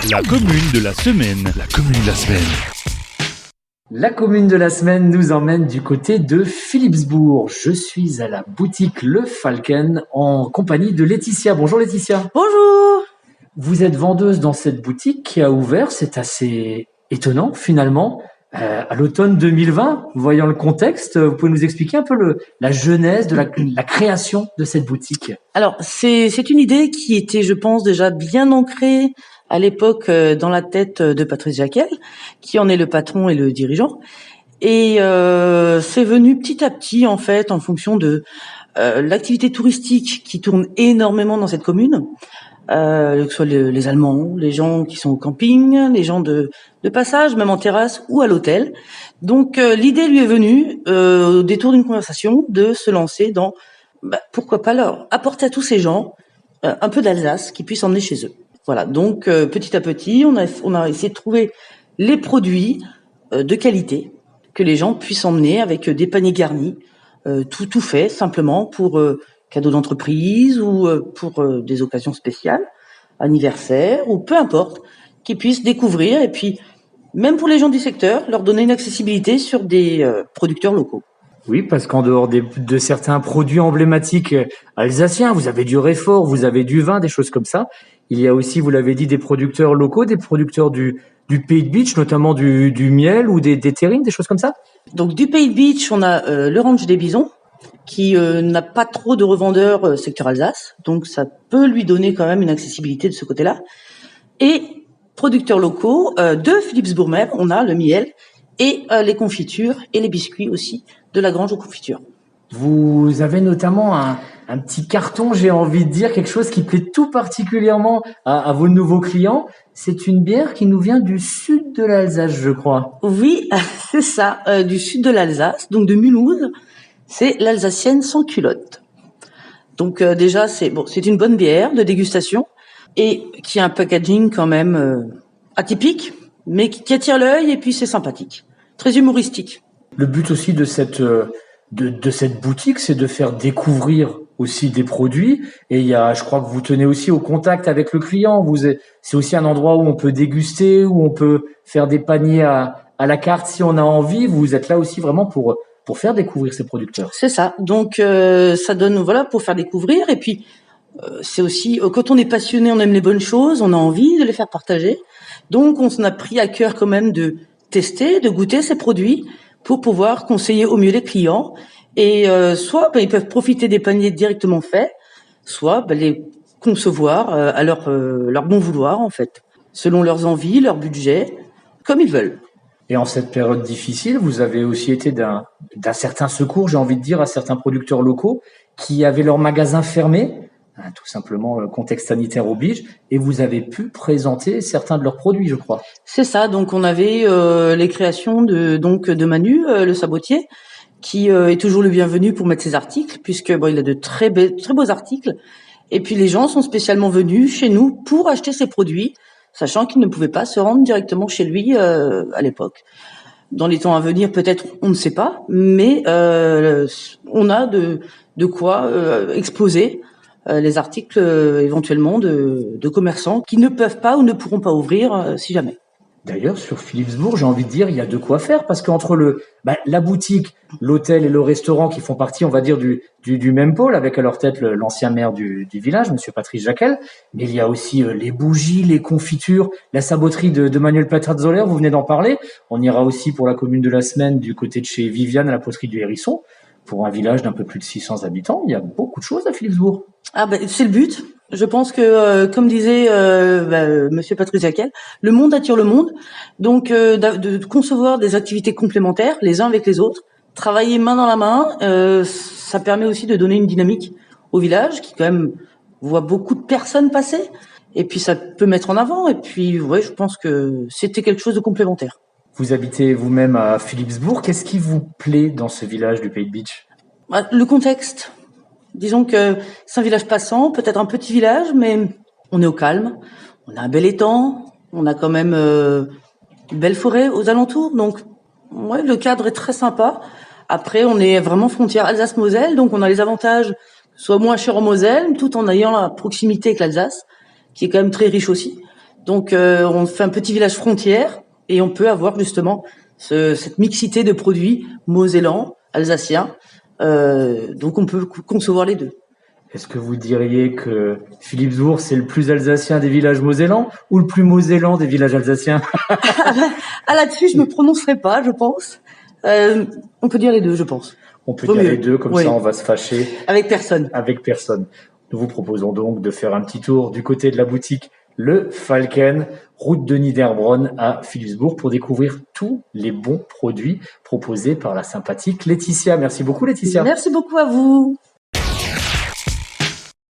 La commune de la semaine. La commune de la semaine. La commune de la semaine nous emmène du côté de Philippsbourg. Je suis à la boutique Le Falken en compagnie de Laetitia. Bonjour Laetitia. Bonjour. Vous êtes vendeuse dans cette boutique qui a ouvert, c'est assez étonnant finalement, à l'automne 2020. Voyant le contexte, vous pouvez nous expliquer un peu la genèse de la création de cette boutique? Alors, c'est une idée qui était, je pense, déjà bien ancrée à l'époque dans la tête de Patrice Jacquel, qui en est le patron et le dirigeant. Et c'est venu petit à petit, en fait, en fonction de l'activité touristique qui tourne énormément dans cette commune. Que ce soit les Allemands, les gens qui sont au camping, les gens de passage, même en terrasse ou à l'hôtel. Donc l'idée lui est venue au détour d'une conversation de se lancer dans pourquoi pas leur apporter à tous ces gens un peu d'Alsace qu'ils puissent emmener chez eux. Voilà, donc petit à petit, on a essayé de trouver les produits de qualité que les gens puissent emmener avec des paniers garnis, tout fait simplement pour cadeaux d'entreprise ou pour des occasions spéciales, anniversaires ou peu importe, qu'ils puissent découvrir et puis même pour les gens du secteur, leur donner une accessibilité sur des producteurs locaux. Oui, parce qu'en dehors de certains produits emblématiques alsaciens, vous avez du réfort, vous avez du vin, des choses comme ça. Il y a aussi, vous l'avez dit, des producteurs locaux, des producteurs du Pays de Bitche, notamment du miel ou des terrines, des choses comme ça. Donc du Pays de Bitche, on a le ranch des Bisons, qui n'a pas trop de revendeurs secteur Alsace, donc ça peut lui donner quand même une accessibilité de ce côté-là. Et producteurs locaux de Philippsbourg même, on a le miel et les confitures et les biscuits aussi de la grange aux confitures. Vous avez notamment un petit carton, j'ai envie de dire, quelque chose qui plaît tout particulièrement à vos nouveaux clients. C'est une bière qui nous vient du sud de l'Alsace, je crois. Oui, c'est ça, du sud de l'Alsace, donc de Mulhouse. C'est l'Alsacienne sans culotte. Donc déjà, c'est une bonne bière de dégustation et qui a un packaging quand même atypique, mais qui attire l'œil et puis c'est sympathique, très humoristique. Le but aussi de cette boutique, c'est de faire découvrir aussi des produits. Et je crois que vous tenez aussi au contact avec le client. C'est aussi un endroit où on peut déguster, où on peut faire des paniers à la carte si on a envie. Vous êtes là aussi vraiment pour faire découvrir ces producteurs. C'est ça. Donc ça donne pour faire découvrir. Et puis c'est aussi quand on est passionné, on aime les bonnes choses, on a envie de les faire partager. Donc on s'en a pris à cœur quand même de tester, de goûter ces produits pour pouvoir conseiller au mieux les clients. Et soit ils peuvent profiter des paniers directement faits, soit les concevoir à leur bon vouloir en fait, selon leurs envies, leur budget, comme ils veulent. Et en cette période difficile, vous avez aussi été d'un certain secours, j'ai envie de dire, à certains producteurs locaux qui avaient leurs magasins fermés, tout simplement le contexte sanitaire oblige, et vous avez pu présenter certains de leurs produits, je crois. C'est ça, donc on avait les créations de Manu, le sabotier, qui est toujours le bienvenu pour mettre ses articles, puisque il a de très beaux articles. Et puis les gens sont spécialement venus chez nous pour acheter ses produits, sachant qu'ils ne pouvaient pas se rendre directement chez lui à l'époque. Dans les temps à venir, peut-être, on ne sait pas, mais on a de quoi exposer les articles éventuellement de commerçants qui ne peuvent pas ou ne pourront pas ouvrir si jamais. D'ailleurs, sur Philippsbourg, j'ai envie de dire, il y a de quoi faire parce qu'entre la boutique, l'hôtel et le restaurant qui font partie, on va dire, du même pôle, avec à leur tête l'ancien maire du village, monsieur Patrice Jacquel, mais il y a aussi les bougies, les confitures, la saboterie de Manuel Platazzoller, vous venez d'en parler. On ira aussi pour la commune de la semaine du côté de chez Viviane à la poterie du Hérisson. Pour un village d'un peu plus de 600 habitants, il y a beaucoup de choses à Philippsbourg. C'est le but. Je pense que, comme disait monsieur Patrice Jacquel, le monde attire le monde. Donc, de concevoir des activités complémentaires, les uns avec les autres, travailler main dans la main, ça permet aussi de donner une dynamique au village qui, quand même, voit beaucoup de personnes passer. Et puis, ça peut mettre en avant. Et puis, je pense que c'était quelque chose de complémentaire. Vous habitez vous-même à Philippsbourg. Qu'est-ce qui vous plaît dans ce village du Pays de Bitche? Le contexte. Disons que c'est un village passant, peut-être un petit village, mais on est au calme. On a un bel étang. On a quand même une belle forêt aux alentours. Donc, le cadre est très sympa. Après, on est vraiment frontière Alsace-Moselle. Donc, on a les avantages, soit moins cher en Moselle, tout en ayant la proximité avec l'Alsace, qui est quand même très riche aussi. Donc on fait un petit village frontière et on peut avoir justement cette mixité de produits mosellans, alsaciens. Donc on peut concevoir les deux. Est-ce que vous diriez que Philippsbourg, c'est le plus alsacien des villages mosellans ou le plus mosellan des villages alsaciens? Ah, là-dessus, je me prononcerai pas, je pense. On peut dire les deux, je pense. On peut Vaut dire mieux. les deux, comme Oui. ça on va se fâcher Avec personne. avec personne. Nous vous proposons donc de faire un petit tour du côté de la boutique Le Falken, route de Niederbronn à Philippsbourg, pour découvrir tous les bons produits proposés par la sympathique Laetitia. Merci beaucoup Laetitia. Merci beaucoup à vous.